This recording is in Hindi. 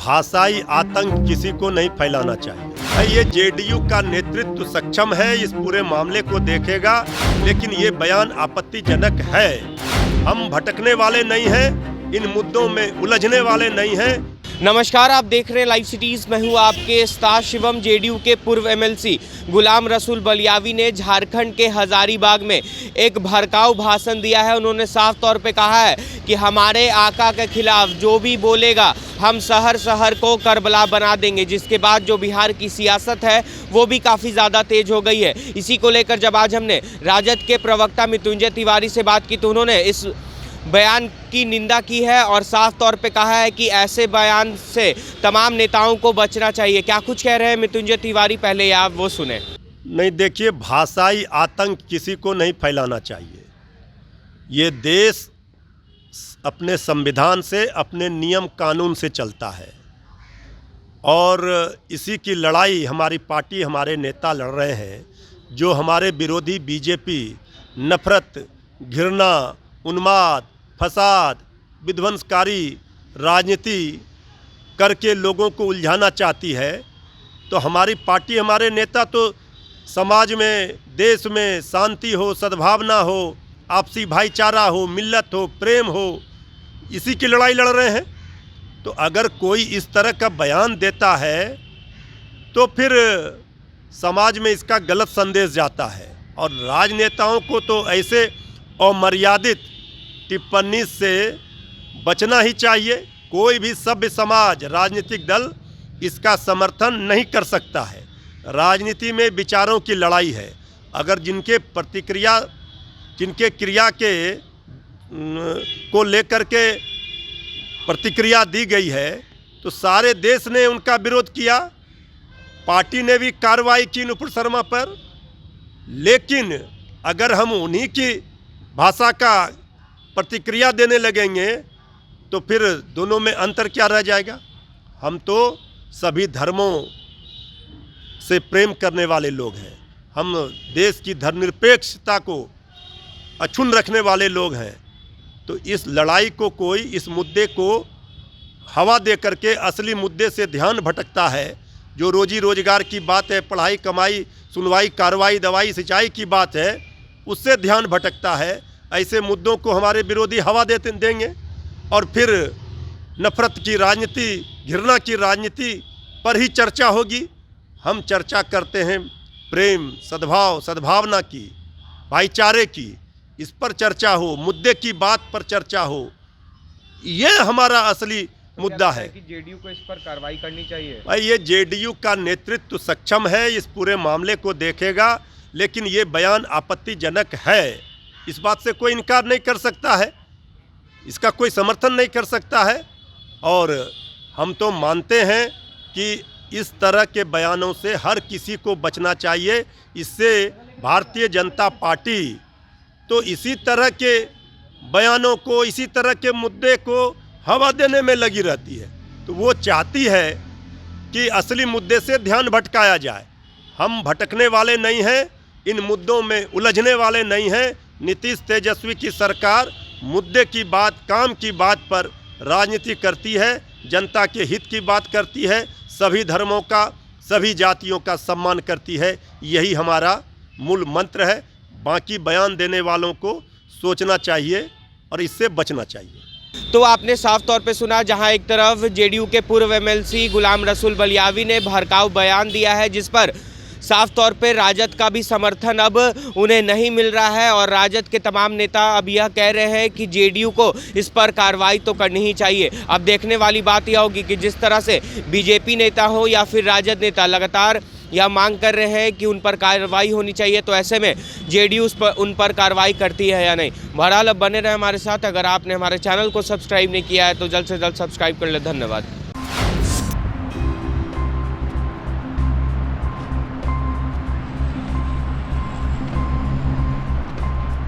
भाषाई आतंक किसी को नहीं फैलाना चाहिए। ये जेडीयू का नेतृत्व सक्षम है, इस पूरे मामले को देखेगा, लेकिन ये बयान आपत्तिजनक है। हम भटकने वाले नहीं हैं, इन मुद्दों में उलझने वाले नहीं हैं। नमस्कार, आप देख रहे हैं लाइव सिटीज। मैं हूं आपके उस्ताद शिवम। जेडीयू के पूर्व एमएलसी गुलाम रसूल बलियावी ने झारखंड के हजारीबाग में एक भड़काऊ भाषण दिया है। उन्होंने साफ तौर पे कहा है कि हमारे आका के खिलाफ जो भी बोलेगा हम शहर शहर को करबला बना देंगे। जिसके बाद जो बिहार की सियासत है वो भी काफ़ी ज़्यादा तेज हो गई है। इसी को लेकर जब आज हमने राजद के प्रवक्ता मृत्युंजय तिवारी से बात की तो उन्होंने इस बयान की निंदा की है और साफ तौर पे कहा है कि ऐसे बयान से तमाम नेताओं को बचना चाहिए। क्या कुछ कह रहे हैं मृत्युंजय तिवारी, पहले आप वो सुने। नहीं, देखिए, भाषाई आतंक किसी को नहीं फैलाना चाहिए। ये देश अपने संविधान से, अपने नियम कानून से चलता है और इसी की लड़ाई हमारी पार्टी, हमारे नेता लड़ रहे हैं। जो हमारे विरोधी बीजेपी नफरत, घृणा, उन्माद, फसाद, विध्वंसकारी राजनीति करके लोगों को उलझाना चाहती है, तो हमारी पार्टी, हमारे नेता तो समाज में, देश में शांति हो, सद्भावना हो, आपसी भाईचारा हो, मिल्लत हो, प्रेम हो, इसी की लड़ाई लड़ रहे हैं। तो अगर कोई इस तरह का बयान देता है तो फिर समाज में इसका गलत संदेश जाता है और राजनेताओं को तो ऐसे अमर्यादित टिप्पणी से बचना ही चाहिए। कोई भी सभ्य समाज, राजनीतिक दल इसका समर्थन नहीं कर सकता है। राजनीति में विचारों की लड़ाई है। अगर जिनके क्रिया के को लेकर के प्रतिक्रिया दी गई है तो सारे देश ने उनका विरोध किया। पार्टी ने भी कार्रवाई की नुपुर शर्मा पर। लेकिन अगर हम उन्हीं की भाषा का प्रतिक्रिया देने लगेंगे तो फिर दोनों में अंतर क्या रह जाएगा। हम तो सभी धर्मों से प्रेम करने वाले लोग हैं। हम देश की धर्मनिरपेक्षता को अक्षुण्ण रखने वाले लोग हैं। तो इस लड़ाई को कोई, इस मुद्दे को हवा दे करके असली मुद्दे से ध्यान भटकता है। जो रोजी रोजगार की बात है, पढ़ाई, कमाई, सुनवाई, कार्रवाई, दवाई, सिंचाई की बात है, उससे ध्यान भटकता है। ऐसे मुद्दों को हमारे विरोधी हवा देंगे और फिर नफरत की राजनीति, घृणा की राजनीति पर ही चर्चा होगी। हम चर्चा करते हैं प्रेम, सद्भाव, सद्भावना की, भाईचारे की। इस पर चर्चा हो, मुद्दे की बात पर चर्चा हो, ये हमारा असली मुद्दा है कि जेडीयू को इस पर कार्रवाई करनी चाहिए। भाई, ये जेडीयू का नेतृत्व सक्षम है, इस पूरे मामले को देखेगा, लेकिन ये बयान आपत्तिजनक है। इस बात से कोई इनकार नहीं कर सकता है, इसका कोई समर्थन नहीं कर सकता है। और हम तो मानते हैं कि इस तरह के बयानों से हर किसी को बचना चाहिए। इससे भारतीय जनता पार्टी तो इसी तरह के बयानों को, इसी तरह के मुद्दे को हवा देने में लगी रहती है। तो वो चाहती है कि असली मुद्दे से ध्यान भटकाया जाए। हम भटकने वाले नहीं हैं, इन मुद्दों में उलझने वाले नहीं हैं। नीतीश तेजस्वी की सरकार मुद्दे की बात, काम की बात पर राजनीति करती है, जनता के हित की बात करती है, सभी धर्मों का, सभी जातियों का सम्मान करती है। यही हमारा मूल मंत्र है। बाकी बयान देने वालों को सोचना चाहिए और इससे बचना चाहिए। तो आपने साफ तौर पे सुना, जहां एक तरफ जेडीयू के पूर्व एमएलसी गुलाम रसूल बलियावी ने भड़काऊ बयान दिया है, जिस पर साफ तौर पे राजद का भी समर्थन अब उन्हें नहीं मिल रहा है और राजद के तमाम नेता अब यह कह रहे हैं कि जेडीयू को इस पर कार्रवाई तो करनी ही चाहिए। अब देखने वाली बात यह होगी कि जिस तरह से बीजेपी नेता हो या फिर राजद नेता लगातार यह मांग कर रहे हैं कि उन पर कार्रवाई होनी चाहिए, तो ऐसे में जेडीयू उन पर कार्रवाई करती है या नहीं। बहरहाल अब बने रहे हमारे साथ। अगर आपने हमारे चैनल को सब्सक्राइब नहीं किया है तो जल्द से जल्द सब्सक्राइब कर ले। धन्यवाद।